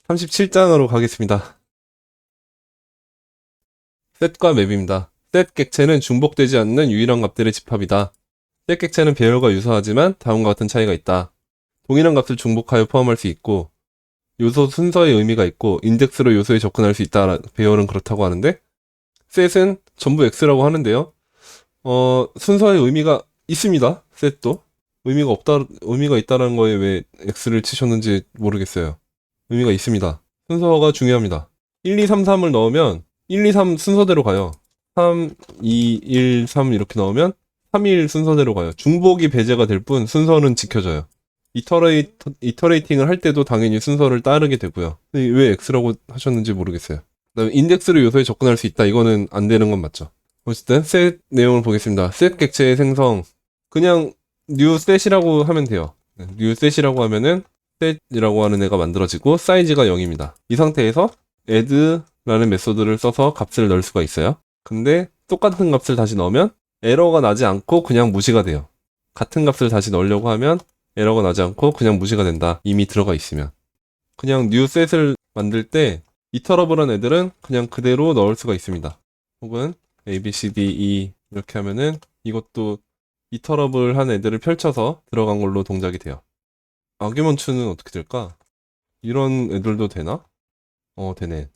37장으로 가겠습니다. 셋과 맵입니다. 셋 객체는 중복되지 않는 유일한 값들의 집합이다. 셋 객체는 배열과 유사하지만 다음과 같은 차이가 있다. 동일한 값을 중복하여 포함할 수 있고 요소 순서의 의미가 있고 인덱스로 요소에 접근할 수 있다. 배열은 그렇다고 하는데 셋은 전부 x라고 하는데요. 순서의 의미가 있습니다. 셋도 의미가 있다는 거에 왜 x를 치셨는지 모르겠어요. 의미가 있습니다. 순서가 중요합니다. 1, 2, 3, 3을 넣으면 1, 2, 3 순서대로 가요. 3, 2, 1, 3 이렇게 넣으면 3, 1 순서대로 가요. 중복이 배제가 될 뿐 순서는 지켜져요. 이터레이팅을 할 때도 당연히 순서를 따르게 되고요. 왜 X라고 하셨는지 모르겠어요. 그다음에 인덱스로 요소에 접근할 수 있다. 이거는 안 되는 건 맞죠. 어쨌든 셋 내용을 보겠습니다. 셋 객체의 생성. 그냥 new set이라고 하면 돼요. new set이라고 하면은 set이라고 하는 애가 만들어지고 사이즈가 0입니다. 이 상태에서 add라는 메소드를 써서 값을 넣을 수가 있어요. 근데 똑같은 값을 다시 넣으면 에러가 나지 않고 그냥 무시가 돼요. 같은 값을 다시 넣으려고 하면 에러가 나지 않고 그냥 무시가 된다. 이미 들어가 있으면. 그냥 new set을 만들 때 이터러블한 애들은 그냥 그대로 넣을 수가 있습니다. 혹은 A, B, C, D, E 이렇게 하면은 이것도 이터러블한 애들을 펼쳐서 들어간 걸로 동작이 돼요. 아규먼트는 어떻게 될까? 이런 애들도 되나? 되네.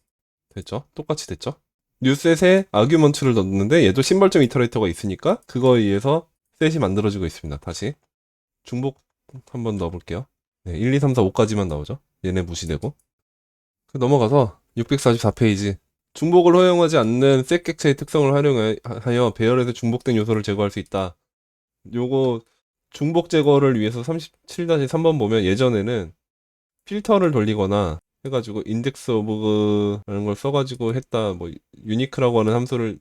됐죠? 똑같이 됐죠? 뉴셋에 아규먼트를 넣는데 얘도 심벌점 이터레이터가 있으니까 그거에 의해서 셋이 만들어지고 있습니다. 다시 중복 한번 넣어볼게요. 네, 1, 2, 3, 4, 5까지만 나오죠. 얘네 무시되고. 넘어가서 644페이지. 중복을 허용하지 않는 셋 객체의 특성을 활용하여 배열에서 중복된 요소를 제거할 수 있다. 요거 중복 제거를 위해서 37-3번 보면 예전에는 필터를 돌리거나 해가지고 인덱스 오브라는 걸 써가지고 했다. 뭐 유니크라고 하는 함수를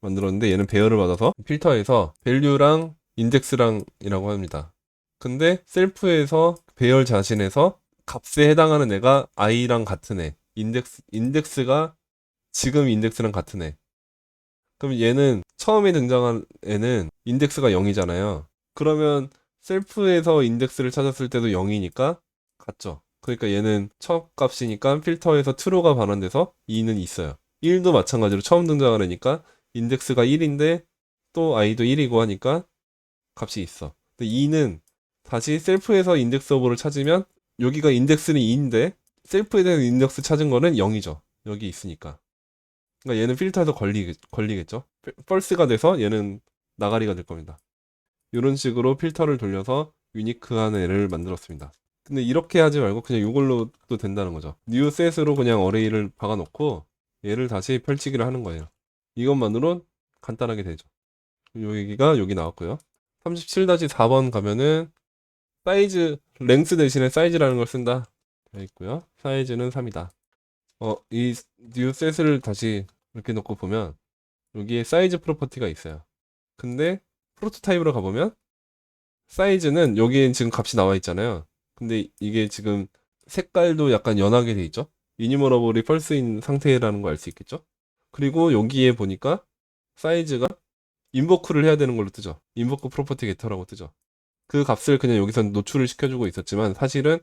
만들었는데 얘는 배열을 받아서 필터에서 밸류랑 인덱스랑이라고 합니다. 근데 셀프에서 배열 자신에서 값에 해당하는 애가 i랑 같은 애. 인덱스가 지금 인덱스랑 같은 애. 그럼 얘는 처음에 등장한 애는 인덱스가 0이잖아요. 그러면 셀프에서 인덱스를 찾았을 때도 0이니까 같죠. 그러니까 얘는 첫 값이니까 필터에서 true가 반환돼서 2는 있어요. 1도 마찬가지로 처음 등장한 애니까 인덱스가 1인데 또 i도 1이고 하니까 값이 있어. 근데 2는 다시 셀프에서 인덱스 오브를 찾으면 여기가 인덱스는 2인데 셀프에 대한 인덱스 찾은 거는 0이죠. 여기 있으니까. 그러니까 얘는 필터에서 걸리겠죠. 펄스가 돼서 얘는 나가리가 될 겁니다. 이런 식으로 필터를 돌려서 유니크한 애를 만들었습니다. 근데 이렇게 하지 말고 그냥 이걸로도 된다는 거죠. new set으로 그냥 어레이를 박아놓고 얘를 다시 펼치기를 하는 거예요. 이것만으로 간단하게 되죠. 여기가 여기 나왔고요. 37-4번 가면은 사이즈, 랭스 대신에 사이즈라는 걸 쓴다. 되어 있고요. 사이즈는 3이다. 이 new set을 다시 이렇게 놓고 보면 여기에 사이즈 프로퍼티가 있어요. 근데 프로토타입으로 가보면 사이즈는 여기에 지금 값이 나와 있잖아요. 근데 이게 지금 색깔도 약간 연하게 돼 있죠. 이니머러블이 펄스인 상태라는 걸 알 수 있겠죠. 그리고 여기에 보니까 사이즈가 인버크를 해야 되는 걸로 뜨죠. 인버크 프로퍼티 게터라고 뜨죠. 그 값을 그냥 여기서 노출을 시켜주고 있었지만 사실은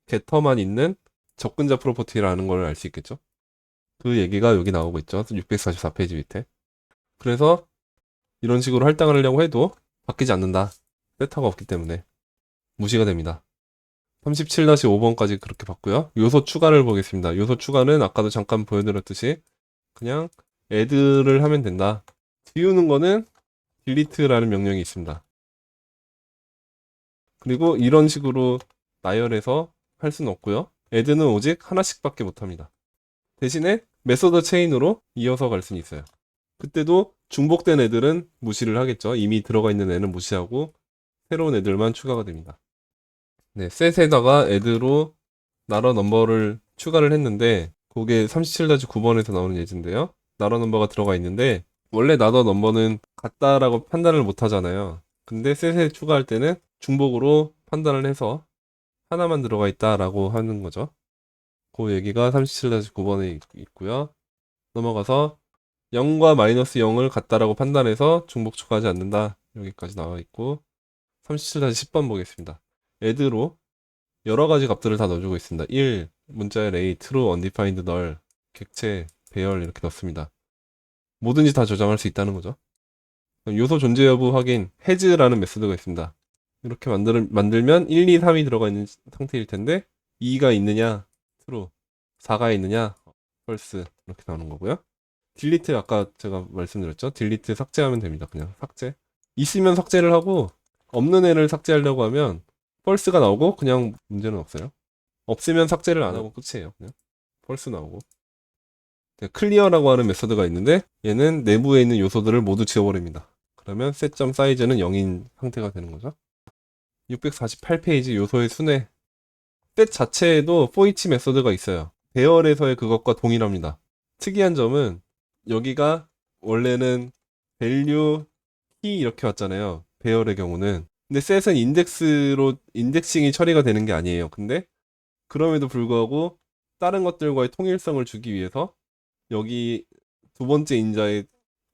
게터만 있는 접근자 프로퍼티라는 걸 알 수 있겠죠. 그 얘기가 여기 나오고 있죠. 644페이지 밑에. 그래서 이런 식으로 할당을 하려고 해도 바뀌지 않는다. 세타가 없기 때문에 무시가 됩니다. 37-5번까지 그렇게 봤고요. 요소 추가를 보겠습니다. 요소 추가는 아까도 잠깐 보여드렸듯이 그냥 add를 하면 된다. 지우는 거는 delete라는 명령이 있습니다. 그리고 이런 식으로 나열해서 할 수는 없고요. add는 오직 하나씩밖에 못합니다. 대신에 메소드 체인으로 이어서 갈 수는 있어요. 그때도 중복된 애들은 무시를 하겠죠. 이미 들어가 있는 애는 무시하고 새로운 애들만 추가가 됩니다. 네, 셋에다가 add로 나러 넘버를 추가를 했는데 그게 37-9번에서 나오는 예제인데요. 나러 넘버가 들어가 있는데 원래 나러 넘버는 같다라고 판단을 못 하잖아요. 근데 셋에 추가할 때는 중복으로 판단을 해서 하나만 들어가 있다라고 하는 거죠. 그 얘기가 37-9번에 있고요. 넘어가서 0과 마이너스 0을 같다라고 판단해서 중복 추가하지 않는다. 여기까지 나와 있고 37-10번 보겠습니다. add로 여러 가지 값들을 다 넣어주고 있습니다. 1, 문자열 A, true, undefined, null, 객체, 배열 이렇게 넣습니다. 뭐든지 다 저장할 수 있다는 거죠. 요소 존재 여부 확인, has라는 메소드가 있습니다. 이렇게 만들면 1, 2, 3이 들어가 있는 상태일 텐데 2가 있느냐, true, 4가 있느냐, false 이렇게 나오는 거고요. delete 아까 제가 말씀드렸죠. delete 삭제하면 됩니다. 그냥 삭제. 있으면 삭제를 하고 없는 애를 삭제하려고 하면 false가 나오고 그냥 문제는 없어요. 없으면 삭제를 안 하고 끝이에요. 그냥 false 나오고. 클리어라고 하는 메소드가 있는데 얘는 내부에 있는 요소들을 모두 지워버립니다. 그러면 set.size는 0인 상태가 되는 거죠. 648페이지 요소의 순회. set 자체에도 for each 메소드가 있어요. 배열에서의 그것과 동일합니다. 특이한 점은 여기가 원래는 value, key 이렇게 왔잖아요. 배열의 경우는. 근데 set은 인덱스로 인덱싱이 처리가 되는 게 아니에요. 근데 그럼에도 불구하고 다른 것들과의 통일성을 주기 위해서 여기 두 번째 인자에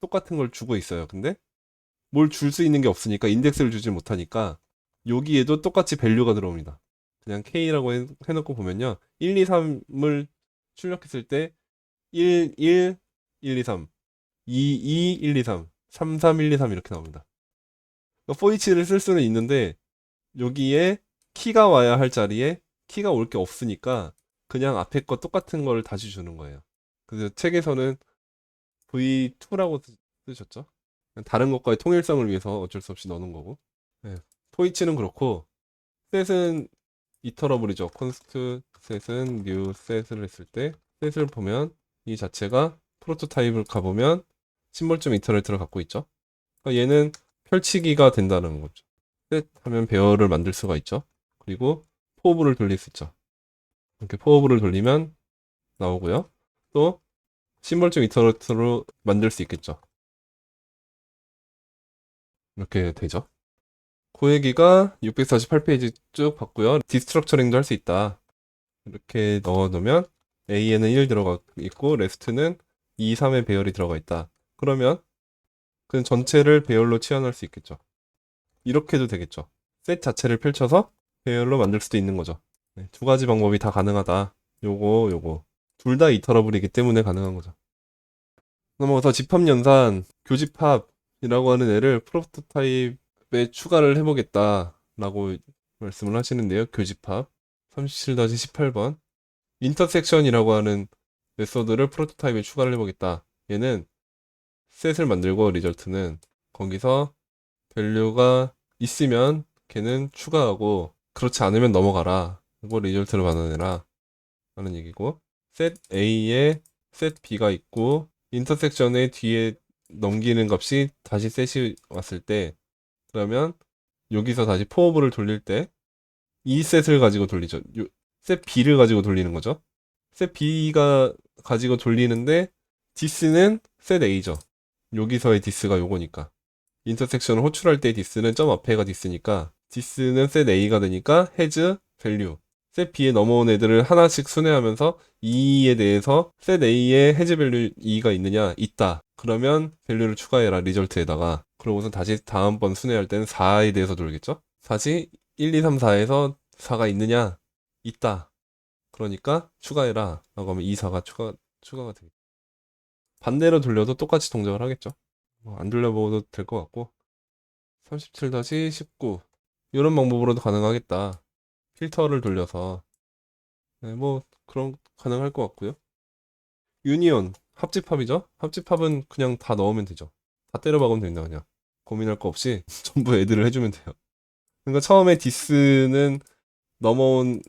똑같은 걸 주고 있어요. 근데 뭘 줄 수 있는 게 없으니까 인덱스를 주지 못하니까 여기에도 똑같이 밸류가 들어옵니다. 그냥 K라고 해놓고 보면요. 1, 2, 3을 출력했을 때 1, 1, 1, 2, 3, 2, 2, 1, 2, 3, 3, 3, 1, 2, 3 이렇게 나옵니다. for each를 쓸 수는 있는데 여기에 키가 와야 할 자리에 키가 올 게 없으니까 그냥 앞에 거 똑같은 걸 다시 주는 거예요. 그래서 책에서는 V2라고 쓰셨죠? 다른 것과의 통일성을 위해서 어쩔 수 없이 넣는 거고. 네. 포이치는 그렇고 set은 이터러블이죠. const set은 new set을 했을 때 set을 보면 이 자체가 프로토타입을 가보면 심벌점 이터레이터를 갖고 있죠. 그러니까 얘는 펼치기가 된다는 거죠. set 하면 배열을 만들 수가 있죠. 그리고 포브를 돌릴 수 있죠. 이렇게 포브를 돌리면 나오고요. 또 심벌점 이터레이터로 만들 수 있겠죠. 이렇게 되죠. 그 얘기가 648페이지 쭉 봤고요. 디스트럭처링도 할 수 있다. 이렇게 넣어놓으면 A에는 1 들어가 있고 레스트는 2, 3의 배열이 들어가 있다. 그러면 그 전체를 배열로 치환할 수 있겠죠. 이렇게도 되겠죠. 셋 자체를 펼쳐서 배열로 만들 수도 있는 거죠. 네, 두 가지 방법이 다 가능하다. 요거 둘 다 이터러블이기 때문에 가능한 거죠. 넘어가서 집합연산, 교집합이라고 하는 애를 프로토타입에 추가를 해보겠다라고 말씀을 하시는데요. 교집합 37-18번 인터섹션이라고 하는 메소드를 프로토타입에 추가를 해보겠다. 얘는 셋을 만들고 리절트는 거기서 밸류가 있으면 걔는 추가하고 그렇지 않으면 넘어가라. 그리고 리절트를 만들어내라 하는 얘기고 셋 A에 셋 B가 있고 인터섹션의 뒤에 넘기는 값이 다시 셋이 왔을 때 그러면 여기서 다시 포오브를 돌릴 때 이 셋을 가지고 돌리죠. 셋 B를 가지고 돌리는 거죠. 셋 B가 가지고 돌리는데 디스는 셋 A죠. 여기서의 디스가 요거니까 인터섹션을 호출할 때 디스는 점 앞에가 디스니까 디스는 셋 A가 되니까 has value 셋 B에 넘어온 애들을 하나씩 순회하면서 2에 대해서 셋 A에 has value 2가 있느냐 있다. 그러면 밸류를 추가해라 리절트에다가 그러고서 다시 다음번 순회할 때는 4에 대해서 돌겠죠. 다시 1, 2, 3, 4에서 4가 있느냐 있다. 그러니까 추가해라 라고 하면 2, 4가 추가가 되겠죠. 반대로 돌려도 똑같이 동작을 하겠죠. 안 돌려보고도 될 것 같고 37-19 이런 방법으로도 가능하겠다. 필터를 돌려서 네, 뭐 그런 가능할 것 같고요. 유니온 합집합이죠. 합집합은 그냥 다 넣으면 되죠. 다 때려 박으면 된다. 그냥 고민할 거 없이 전부 애들을 해주면 돼요. 그러니까 처음에 디스는 넘어온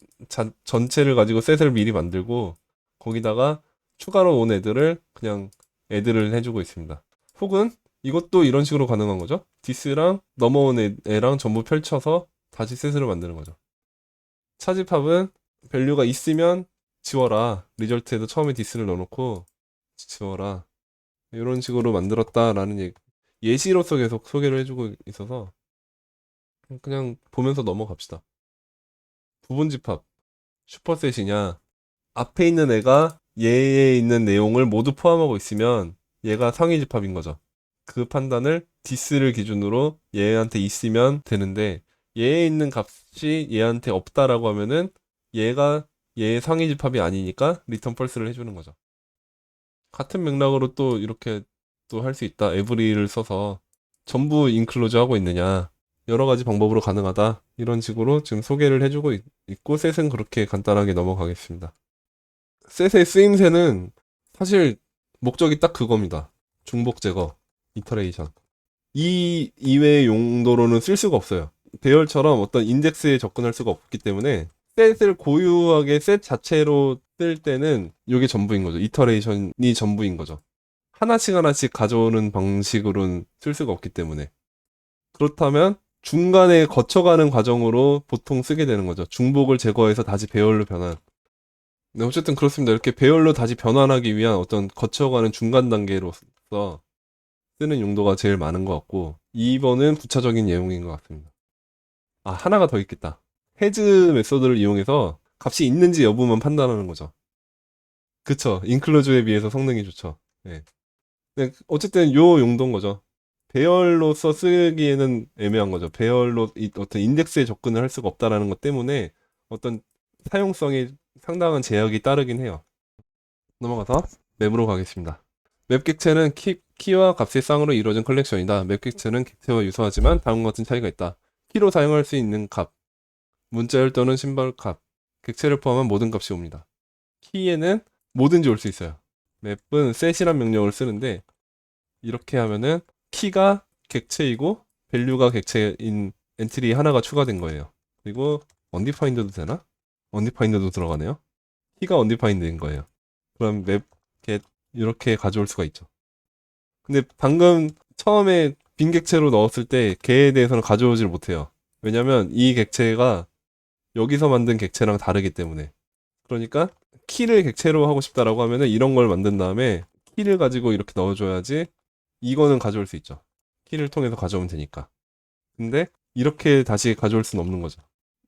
전체를 가지고 셋을 미리 만들고 거기다가 추가로 온 애들을 그냥 애들을 해주고 있습니다. 혹은 이것도 이런 식으로 가능한 거죠. 디스랑 넘어온 애랑 전부 펼쳐서 다시 셋으로 만드는 거죠. 차집합은 밸류가 있으면 지워라. 리절트에도 처음에 디스를 넣어놓고 지워라. 이런 식으로 만들었다라는 예시로서 계속 소개를 해주고 있어서 그냥 보면서 넘어갑시다. 부분집합 슈퍼셋이냐 앞에 있는 애가 얘에 있는 내용을 모두 포함하고 있으면 얘가 상위집합인 거죠. 그 판단을 디스를 기준으로 얘한테 있으면 되는데 얘에 있는 값이 얘한테 없다라고 하면은 얘가 얘의 상위 집합이 아니니까 리턴 펄스를 해주는 거죠. 같은 맥락으로 또 이렇게 또 할 수 있다. 에브리를 써서 전부 인클로즈 하고 있느냐. 여러 가지 방법으로 가능하다. 이런 식으로 지금 소개를 해주고 있고, 셋은 그렇게 간단하게 넘어가겠습니다. 셋의 쓰임새는 사실 목적이 딱 그겁니다. 중복 제거, 이터레이션. 이 이외의 용도로는 쓸 수가 없어요. 배열처럼 어떤 인덱스에 접근할 수가 없기 때문에 셋을 고유하게 셋 자체로 쓸 때는 이게 전부인 거죠. 이터레이션이 전부인 거죠. 하나씩 하나씩 가져오는 방식으로는 쓸 수가 없기 때문에. 그렇다면 중간에 거쳐가는 과정으로 보통 쓰게 되는 거죠. 중복을 제거해서 다시 배열로 변환. 네, 어쨌든 그렇습니다. 이렇게 배열로 다시 변환하기 위한 어떤 거쳐가는 중간 단계로서 쓰는 용도가 제일 많은 것 같고, 2번은 부차적인 예용인 것 같습니다. 아, 하나가 더 있겠다. 해즈 메소드를 이용해서 값이 있는지 여부만 판단하는 거죠. 그쵸. 인클로즈에 비해서 성능이 좋죠. 네. 네, 어쨌든 요 용도인 거죠. 배열로서 쓰기에는 애매한 거죠. 배열로 어떤 인덱스에 접근을 할 수가 없다라는 것 때문에 어떤 사용성에 상당한 제약이 따르긴 해요. 넘어가서 맵으로 가겠습니다. 맵 객체는 키와 값의 쌍으로 이루어진 컬렉션이다. 맵 객체는 객체와 유사하지만 다음과 같은 차이가 있다. 키로 사용할 수 있는 값, 문자열 또는 심벌 값, 객체를 포함한 모든 값이 옵니다. 키에는 뭐든지 올 수 있어요. 맵은 set이란 명령을 쓰는데 이렇게 하면은 키가 객체이고 밸류가 객체인 엔트리 하나가 추가된 거예요. 그리고 undefined도 되나? undefined도 들어가네요. 키가 undefined인 거예요. 그럼 맵 get 이렇게 가져올 수가 있죠. 근데 방금 처음에 빈 객체로 넣었을 때 걔에 대해서는 가져오질 못해요. 왜냐면 이 객체가 여기서 만든 객체랑 다르기 때문에. 그러니까 키를 객체로 하고 싶다라고 하면은 이런 걸 만든 다음에 키를 가지고 이렇게 넣어줘야지 이거는 가져올 수 있죠. 키를 통해서 가져오면 되니까. 근데 이렇게 다시 가져올 수는 없는 거죠.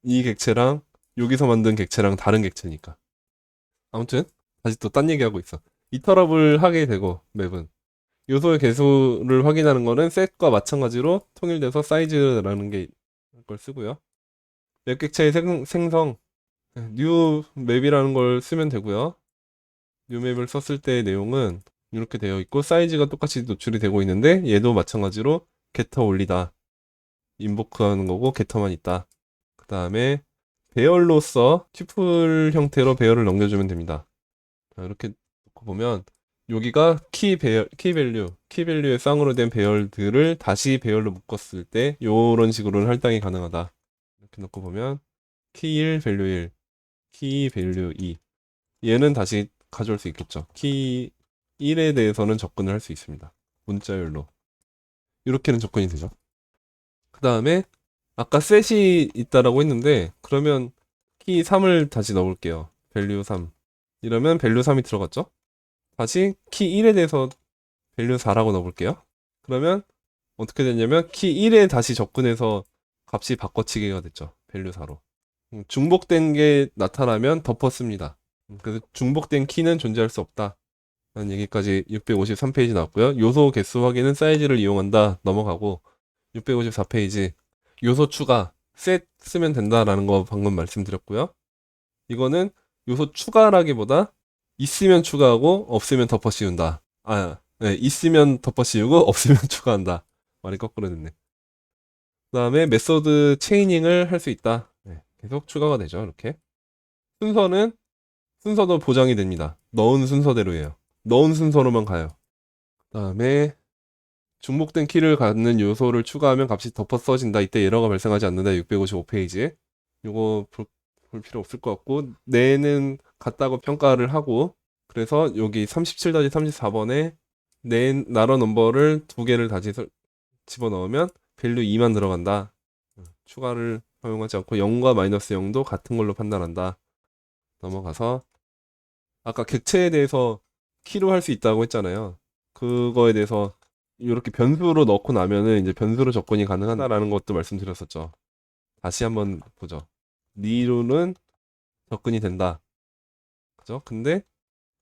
이 객체랑 여기서 만든 객체랑 다른 객체니까. 아무튼 다시 또 딴 얘기하고 있어. 이터럽을 하게 되고 맵은 요소의 개수를 확인하는 거는 set과 마찬가지로 통일돼서 사이즈라는 게 걸 쓰고요. 맵 객체의 생성 뉴 맵이라는 걸 쓰면 되고요. 뉴 맵을 썼을 때의 내용은 이렇게 되어 있고 사이즈가 똑같이 노출이 되고 있는데 얘도 마찬가지로 getter 올리다 인보크 하는 거고 getter만 있다. 그 다음에 배열로서 튜플 형태로 배열을 넘겨주면 됩니다. 자, 이렇게 놓고 보면 여기가 키 밸류의 쌍으로 된 배열들을 다시 배열로 묶었을 때 요런 식으로는 할당이 가능하다. 이렇게 놓고 보면 키 1, 밸류 1, 키 밸류 2 얘는 다시 가져올 수 있겠죠. 키 1에 대해서는 접근을 할 수 있습니다. 문자열로 이렇게는 접근이 되죠. 그 다음에 아까 셋이 있다라고 했는데 그러면 키 3을 다시 넣어볼게요. 밸류 3 이러면 밸류 3이 들어갔죠. 다시 키 1에 대해서 밸류 4라고 넣어볼게요. 그러면 어떻게 됐냐면 키 1에 다시 접근해서 값이 바꿔치기가 됐죠. 밸류 4로. 중복된 게 나타나면 덮었습니다. 그래서 중복된 키는 존재할 수 없다. 라는 얘기까지 653페이지 나왔고요. 요소 개수 확인은 사이즈를 이용한다. 넘어가고 654페이지 요소 추가 셋 쓰면 된다라는 거 방금 말씀드렸고요. 이거는 요소 추가라기보다 있으면 추가하고 없으면 덮어 씌운다. 네, 있으면 덮어 씌우고 없으면 추가한다. 말이 거꾸로 됐네. 그 다음에 메소드 체이닝을 할 수 있다. 네, 계속 추가가 되죠. 이렇게. 순서도 보장이 됩니다. 넣은 순서대로예요. 넣은 순서로만 가요. 그 다음에 중복된 키를 갖는 요소를 추가하면 값이 덮어 써진다. 이때 에러가 발생하지 않는다. 655페이지. 요거 볼 필요 없을 것 같고 내는 같다고 평가를 하고 그래서 여기 37-34번에 낸 나러 넘버를 두 개를 다시 집어넣으면 밸류 2만 들어간다. 추가를 허용하지 않고 0과 마이너스 0도 같은 걸로 판단한다. 넘어가서 아까 객체에 대해서 키로 할 수 있다고 했잖아요. 그거에 대해서 이렇게 변수로 넣고 나면은 이제 변수로 접근이 가능하다라는 것도 말씀드렸었죠. 다시 한번 보죠. 리로는 접근이 된다. 그죠? 근데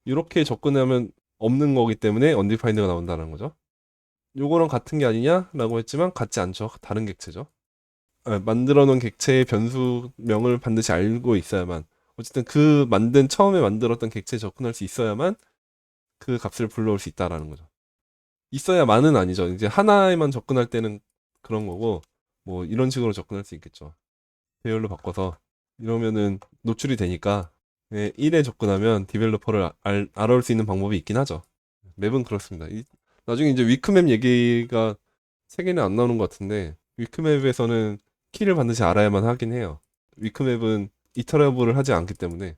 이렇게 접근하면 없는 거기 때문에 undefined가 나온다는 거죠. 요거랑 같은 게 아니냐라고 했지만 같지 않죠. 다른 객체죠. 만들어 놓은 객체의 변수명을 반드시 알고 있어야만 어쨌든 처음에 만들었던 객체에 접근할 수 있어야만 그 값을 불러올 수 있다라는 거죠. 있어야만은 아니죠. 이제 하나에만 접근할 때는 그런 거고, 뭐 이런 식으로 접근할 수 있겠죠. 배열로 바꿔서 이러면은 노출이 되니까 1에 접근하면 디벨로퍼를 알아올 수 있는 방법이 있긴 하죠. 맵은 그렇습니다. 나중에 이제 위크맵 얘기가 책에는 안 나오는 것 같은데 위크맵에서는 키를 반드시 알아야만 하긴 해요. 위크맵은 이터러블을 하지 않기 때문에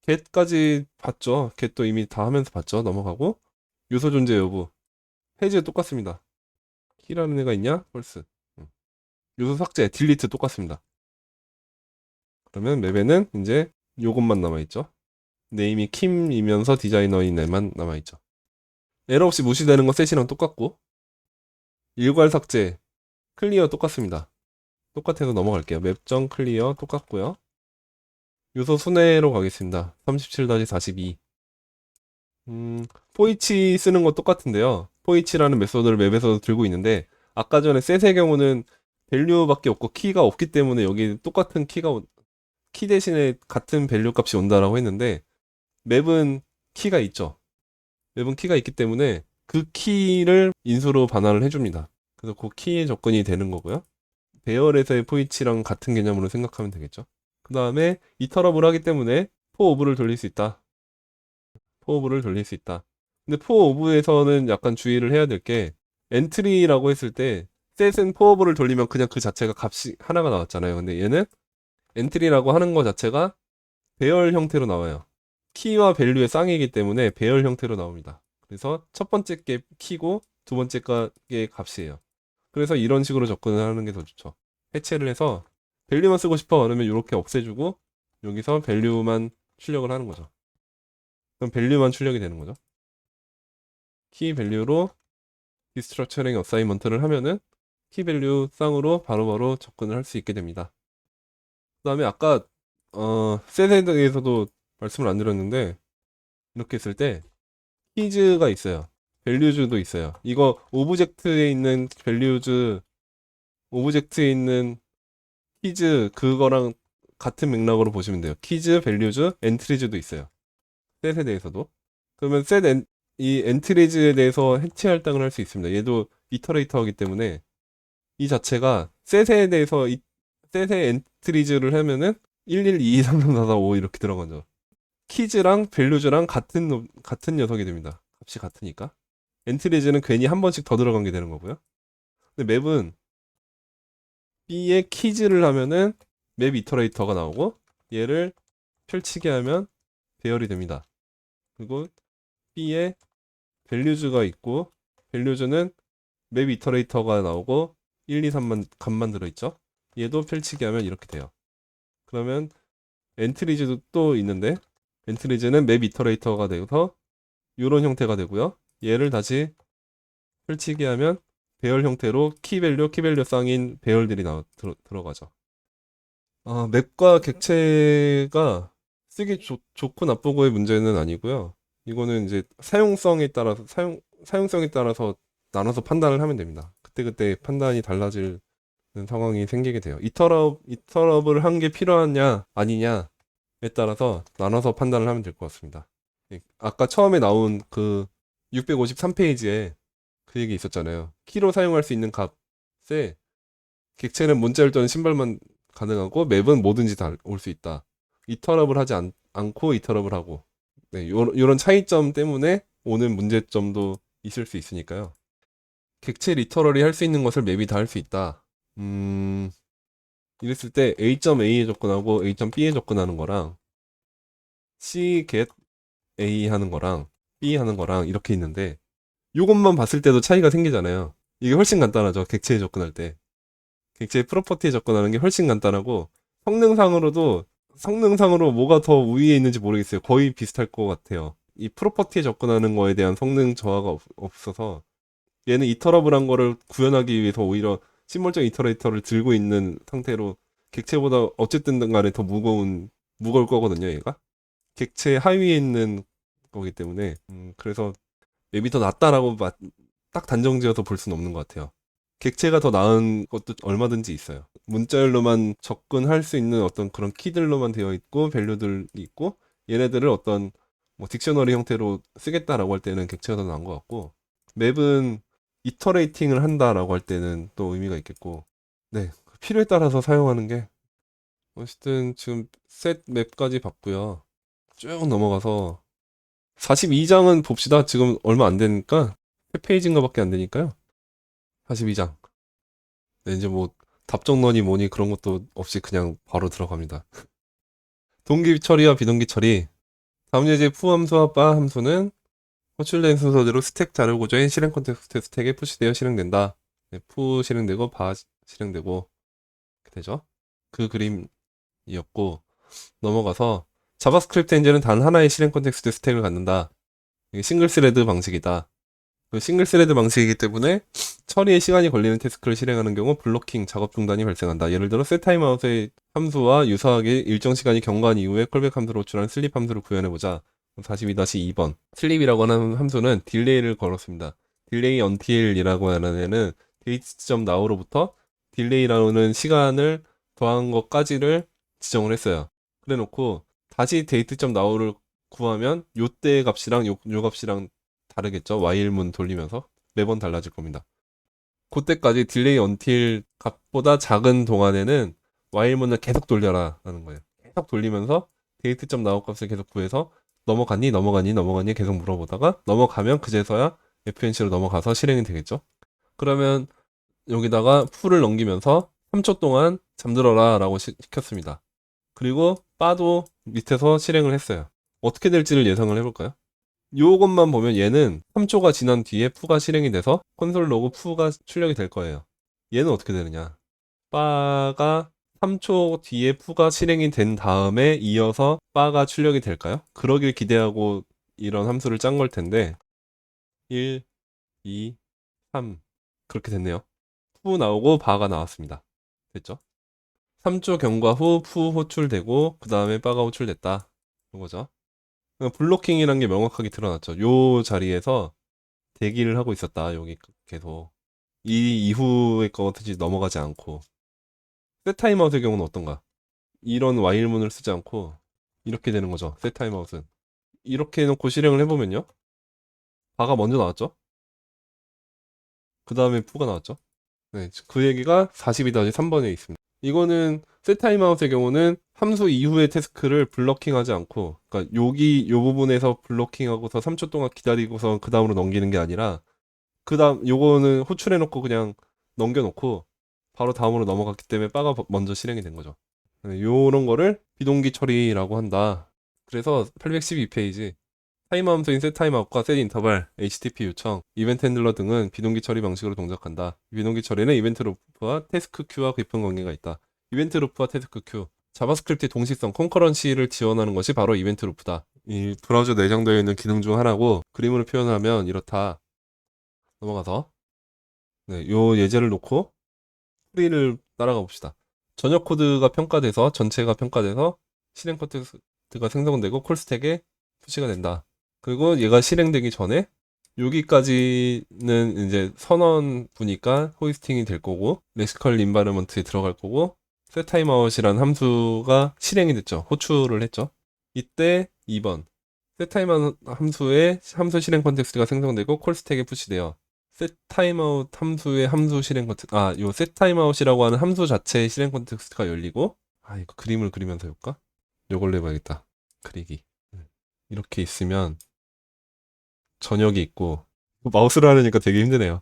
get까지 봤죠. get도 이미 다 하면서 봤죠. 넘어가고 요소 존재 여부 해제 똑같습니다. 키라는 애가 있냐? 펄스. 요소 삭제 딜리트 똑같습니다. 그러면 맵에는 이제 요것만 남아있죠. 네임이 킴이면서 디자이너인 애만 남아있죠. 에러 없이 무시되는 거 셋이랑 똑같고 일괄 삭제 클리어 똑같습니다. 똑같아서 넘어갈게요. 맵정 클리어 똑같고요. 요소 순회로 가겠습니다. 37-42. 포이치 쓰는 거 똑같은데요. 포이치라는 메소드를 맵에서 들고 있는데 아까 전에 셋의 경우는 밸류밖에 없고 키가 없기 때문에 여기 똑같은 키 대신에 같은 밸류 값이 온다라고 했는데 맵은 키가 있죠. 맵은 키가 있기 때문에 그 키를 인수로 반환을 해줍니다. 그래서 그 키에 접근이 되는 거고요. 배열에서의 포이치랑 같은 개념으로 생각하면 되겠죠. 그 다음에 이터러블 하기 때문에 포오브를 돌릴 수 있다. 포오브를 돌릴 수 있다. 근데 포오브에서는 약간 주의를 해야 될 게 엔트리라고 했을 때 셋은 포오브를 돌리면 그냥 그 자체가 값이 하나가 나왔잖아요. 근데 얘는 엔트리라고 하는 거 자체가 배열 형태로 나와요. 키와 밸류의 쌍이기 때문에 배열 형태로 나옵니다. 그래서 첫 번째 게 키고 두 번째 게 값이에요. 그래서 이런 식으로 접근을 하는 게 더 좋죠. 해체를 해서 밸류만 쓰고 싶어 그러면 이렇게 없애주고 여기서 밸류만 출력을 하는 거죠. 그럼 밸류만 출력이 되는 거죠. 키 밸류로 디스트럭처링 어사이먼트를 하면은 키 밸류 쌍으로 바로바로 접근을 할 수 있게 됩니다. 그 다음에 아까 셋에 대해서도 말씀을 안 드렸는데 이렇게 했을 때 키즈가 있어요. 밸류즈도 있어요. 이거 오브젝트에 있는 밸류즈, 오브젝트에 있는 키즈 그거랑 같은 맥락으로 보시면 돼요. 키즈, 밸류즈, 엔트리즈도 있어요. 셋에 대해서도. 그러면 이 엔트리즈에 대해서 해체 할당을 할 수 있습니다. 얘도 이터레이터이기 때문에 이 자체가 셋에 대해서 셋의 엔트리즈를 하면은 11, 2, 3, 4, 4, 5 이렇게 들어가죠. 키즈랑 밸류즈랑 같은 녀석이 됩니다. 값이 같으니까. 엔트리즈는 괜히 한 번씩 더 들어간 게 되는 거고요. 근데 맵은 B에 키즈를 하면은 맵 이터레이터가 나오고 얘를 펼치게 하면 배열이 됩니다. 그리고 B에 밸류즈가 있고 밸류즈는 맵 이터레이터가 나오고 1, 2, 3만 값만 들어있죠. 얘도 펼치게 하면 이렇게 돼요. 그러면 엔트리즈도 또 있는데 엔트리즈는 맵 이터레이터가 돼서 이런 형태가 되고요. 얘를 다시 펼치게 하면 배열 형태로 키밸류 쌍인 배열들이 들어가죠. 맵과 객체가 쓰기 좋고 나쁘고의 문제는 아니고요. 이거는 이제 사용성에 따라서 나눠서 판단을 하면 됩니다. 그때그때 판단이 달라지는 상황이 생기게 돼요. 이터럽을 한 게 필요하냐, 아니냐에 따라서 나눠서 판단을 하면 될 것 같습니다. 아까 처음에 나온 그 653페이지에 그 얘기 있었잖아요. 키로 사용할 수 있는 값에 객체는 문자열 또는 심벌만 가능하고 맵은 뭐든지 다 올 수 있다. 이터럽을 하지 않고 이터럽을 하고 요런 차이점 때문에 오는 문제점도 있을 수 있으니까요. 객체 리터럴이 할 수 있는 것을 맵이 다 할 수 있다. 이랬을 때 A.A에 접근하고 A.B에 접근하는 거랑 C get A 하는 거랑 B 하는 거랑 이렇게 있는데 요것만 봤을 때도 차이가 생기잖아요. 이게 훨씬 간단하죠. 객체에 접근할 때. 객체의 프로퍼티에 접근하는 게 훨씬 간단하고 성능상으로 뭐가 더 우위에 있는지 모르겠어요. 거의 비슷할 것 같아요. 이 프로퍼티에 접근하는 거에 대한 성능 저하가 없어서 얘는 이터러블한 거를 구현하기 위해서 오히려 심벌적 이터레이터를 들고 있는 상태로 객체보다 어쨌든 간에 더 무거울 거거든요, 얘가. 객체 하위에 있는 거기 때문에 그래서 맵이 더 낫다라고 딱 단정 지어서 볼 수는 없는 것 같아요. 객체가 더 나은 것도 얼마든지 있어요. 문자열로만 접근할 수 있는 어떤 그런 키들로만 되어 있고 밸류들이 있고 얘네들을 어떤 뭐 딕셔너리 형태로 쓰겠다라고 할 때는 객체가 더 나은 것 같고 맵은 이터레이팅을 한다라고 할 때는 또 의미가 있겠고 네 필요에 따라서 사용하는 게 어쨌든 지금 셋 맵까지 봤고요. 쭉 넘어가서 42장은 봅시다. 지금 얼마 안 되니까 3페이지인가밖에 안 되니까요. 42장. 네, 이제 뭐 답정론이 뭐니 그런 것도 없이 그냥 바로 들어갑니다. 동기 처리와 비동기 처리. 다음 예제 푸 함수와 바 함수는 호출된 순서대로 스택 자료 구조인 실행 컨텍스트 스택에 푸시되어 실행된다. 네, 푸 실행되고 바 실행되고 이렇게 되죠. 그 그림이었고 넘어가서 자바스크립트 엔진은 단 하나의 실행 컨텍스트 스택을 갖는다. 이게 싱글 스레드 방식이다. 그 싱글 스레드 방식이기 때문에 처리에 시간이 걸리는 태스크를 실행하는 경우 블로킹, 작업 중단이 발생한다. 예를 들어 setTimeout의 함수와 유사하게 일정 시간이 경과한 이후에 콜백 함수로 호출하는 슬립 함수를 구현해보자. 42-2번 슬립이라고 하는 함수는 딜레이를 걸었습니다. 딜레이 until이라고 하는 애는 date.now로부터 딜레이라는 시간을 더한 것까지를 지정을 했어요. 그래 놓고 다시 date.now를 구하면 요때 값이랑 요 값이랑 다르겠죠. while문 돌리면서 매번 달라질 겁니다. 그때까지 딜레이 until 값보다 작은 동안에는 while문을 계속 돌려라 라는 거예요. 계속 돌리면서 date.now 값을 계속 구해서 넘어갔니 계속 물어보다가 넘어가면 그제서야 FNC로 넘어가서 실행이 되겠죠. 그러면 여기다가 풀을 넘기면서 3초 동안 잠들어라 라고 시켰습니다. 그리고 바도 밑에서 실행을 했어요. 어떻게 될지를 예상을 해볼까요? 요것만 보면 얘는 3초가 지난 뒤에 푸가 실행이 돼서 콘솔 로그 푸가 출력이 될 거예요. 얘는 어떻게 되느냐? 바가 3초 뒤에 푸가 실행이 된 다음에 이어서 바가 출력이 될까요? 그러길 기대하고 이런 함수를 짠 걸 텐데 1, 2, 3 그렇게 됐네요. 푸 나오고 바가 나왔습니다. 됐죠? 3초 경과 후 푸 호출되고 그 다음에 바가 호출됐다. 이거죠. 블로킹이란 게 명확하게 드러났죠. 요 자리에서 대기를 하고 있었다. 여기 계속. 이 이후의 것까지 넘어가지 않고. 셋타임아웃의 경우는 어떤가? 이런 while문을 쓰지 않고 이렇게 되는 거죠. 셋타임아웃은. 이렇게 해놓고 실행을 해보면요. 바가 먼저 나왔죠. 그 다음에 푸가 나왔죠. 네, 그 얘기가 42-3번에 있습니다. 이거는 셋타임아웃의 경우는 함수 이후의 태스크를 블러킹하지 않고, 그러니까 여기 요 부분에서 블러킹하고서 3초 동안 기다리고서 그 다음으로 넘기는 게 아니라 그 다음 요거는 호출해놓고 그냥 넘겨놓고 바로 다음으로 넘어갔기 때문에 바가 먼저 실행이 된 거죠. 네, 요런 거를 비동기 처리라고 한다. 그래서 812페이지 타임 함수인 setTimeout과 setInterval, HTTP 요청, 이벤트 핸들러 등은 비동기 처리 방식으로 동작한다. 비동기 처리는 이벤트 루프와 태스크 큐와 깊은 관계가 있다. 이벤트 루프와 태스크 큐. 자바스크립트의 동시성, 콘커런시를 지원하는 것이 바로 이벤트 루프다. 이 브라우저 내장되어 있는 기능 중 하나고 그림으로 표현하면 이렇다. 넘어가서 네, 요 예제를 놓고 풀이를 따라가 봅시다. 전역 코드가 평가돼서 전체가 평가돼서 실행 컨텍스트가 생성되고 콜스택에 푸시가 된다. 그리고 얘가 실행되기 전에 여기까지는 이제 선언 부니까 호이스팅이 될 거고 렉시컬 인바이러먼트에 들어갈 거고 setTimeout이라는 함수가 실행이 됐죠. 호출을 했죠. 이때 2번 setTimeout 함수의 함수 실행 컨텍스트가 생성되고 콜스택에 푸시돼요. setTimeout 함수의 함수 실행 컨텍스트 요 setTimeout이라고 하는 함수 자체의 실행 컨텍스트가 열리고 이거 그림을 그리면서 해볼까? 요걸로 해봐야겠다. 그리기 이렇게 있으면 전역이 있고 마우스로 하려니까 되게 힘드네요.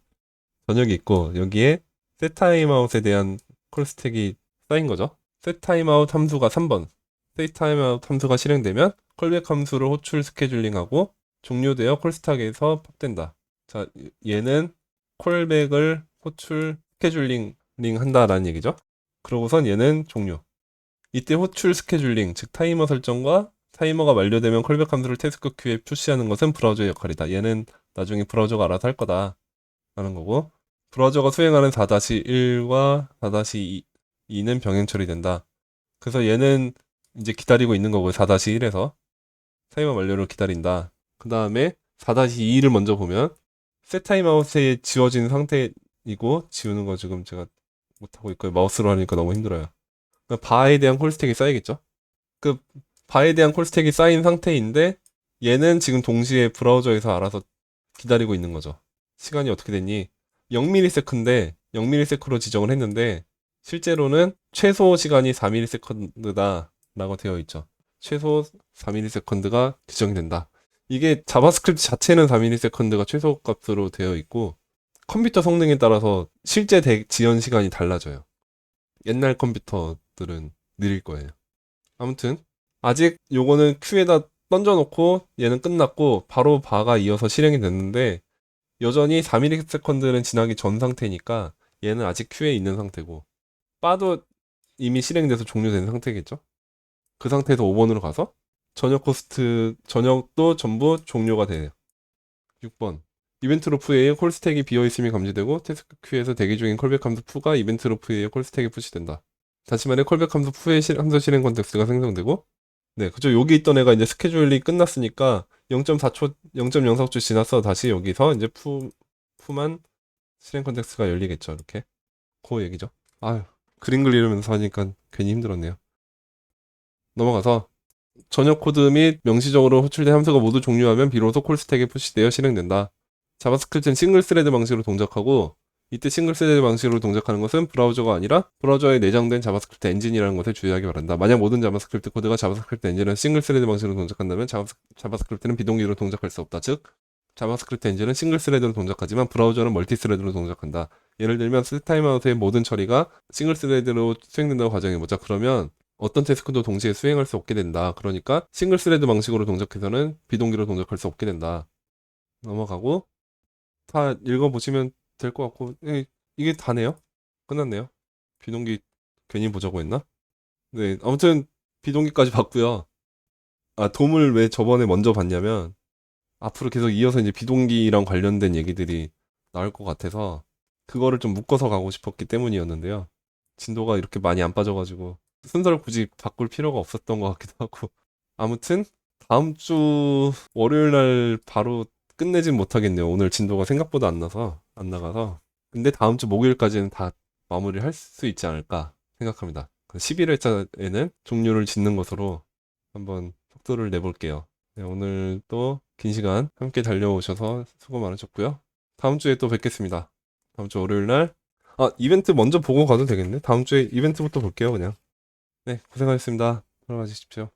전역이 있고 여기에 setTimeout에 대한 콜스택이 쌓인 거죠. setTimeout 함수가 3번 setTimeout 함수가 실행되면 콜백 함수를 호출 스케줄링하고 종료되어 콜스택에서 팝된다. 자, 얘는 콜백을 호출 스케줄링 한다라는 얘기죠. 그러고선 얘는 종료. 이때 호출 스케줄링, 즉 타이머 설정과 타이머가 만료되면 콜백 함수를 태스크 큐에 푸시하는 것은 브라우저의 역할이다. 얘는 나중에 브라우저가 알아서 할 거다. 라는 거고, 브라우저가 수행하는 4-1과 4-2는 병행 처리된다. 그래서 얘는 이제 기다리고 있는 거고요. 4-1에서 타이머 만료를 기다린다. 그 다음에 4-2를 먼저 보면 setTimeout에 지워진 상태 이고 지우는 거 지금 제가 못하고 있고요. 마우스로 하니까 너무 힘들어요. 그러니까 바에 대한 콜스택이 쌓이겠죠? 그 바에 대한 콜스택이 쌓인 상태인데 얘는 지금 동시에 브라우저에서 알아서 기다리고 있는 거죠. 시간이 어떻게 됐니? 0ms인데 0ms로 지정을 했는데 실제로는 최소 시간이 4ms다 라고 되어 있죠. 최소 4ms가 지정이 된다. 이게 자바스크립트 자체는 4ms가 최소 값으로 되어 있고 컴퓨터 성능에 따라서 실제 지연 시간이 달라져요. 옛날 컴퓨터들은 느릴 거예요. 아무튼 아직 요거는 큐에다 던져놓고 얘는 끝났고 바로 바가 이어서 실행이 됐는데 여전히 4ms는 지나기 전 상태니까 얘는 아직 큐에 있는 상태고 바도 이미 실행돼서 종료된 상태겠죠? 그 상태에서 5번으로 가서 저녁도 전부 종료가 돼요. 6번 이벤트 로프에 콜스택이 비어있음이 감지되고 태스크 큐에서 대기 중인 콜백 함수 푸가 이벤트 로프에 콜스택이 푸시된다. 다시 말해 콜백 함수 푸의 함수 실행 컨텍스트가 생성되고 네, 그죠. 여기 있던 애가 이제 스케줄이 끝났으니까 0.4초, 0.04초 지나서 다시 여기서 이제 푸만 실행 컨텍스트가 열리겠죠. 이렇게. 그 얘기죠. 아유, 그림 그리면서 하니까 괜히 힘들었네요. 넘어가서 전역 코드 및 명시적으로 호출된 함수가 모두 종료하면 비로소 콜스택에 푸시되어 실행된다. 자바스크립트는 싱글 스레드 방식으로 동작하고 이때 싱글 스레드 방식으로 동작하는 것은 브라우저가 아니라 브라우저에 내장된 자바스크립트 엔진이라는 것에 주의하기 바란다. 만약 모든 자바스크립트 코드가 자바스크립트 엔진은 싱글 스레드 방식으로 동작한다면 자바스크립트는 비동기로 동작할 수 없다. 즉 자바스크립트 엔진은 싱글 스레드로 동작하지만 브라우저는 멀티 스레드로 동작한다. 예를 들면 셋 타임아웃의 모든 처리가 싱글 스레드로 수행된다고 가정해보자. 그러면 어떤 태스크도 동시에 수행할 수 없게 된다. 그러니까 싱글 스레드 방식으로 동작해서는 비동기로 동작할 수 없게 된다. 넘어가고 다 읽어보시면 될 것 같고 이게 다네요. 끝났네요. 비동기 괜히 보자고 했나? 네, 아무튼 비동기까지 봤고요. 아, 돔을 왜 저번에 먼저 봤냐면 앞으로 계속 이어서 이제 비동기랑 관련된 얘기들이 나올 것 같아서 그거를 좀 묶어서 가고 싶었기 때문이었는데요. 진도가 이렇게 많이 안 빠져가지고 순서를 굳이 바꿀 필요가 없었던 것 같기도 하고 아무튼 다음 주 월요일 날 바로 끝내진 못하겠네요. 오늘 진도가 생각보다 안 나가서 근데 다음 주 목요일까지는 다 마무리할 수 있지 않을까 생각합니다. 11회차에는 종료를 짓는 것으로 한번 속도를 내볼게요. 네, 오늘 또 긴 시간 함께 달려오셔서 수고 많으셨고요. 다음 주에 또 뵙겠습니다. 다음 주 월요일 날. 아, 이벤트 먼저 보고 가도 되겠네. 다음 주에 이벤트부터 볼게요, 그냥. 네, 고생하셨습니다. 들어가십시오.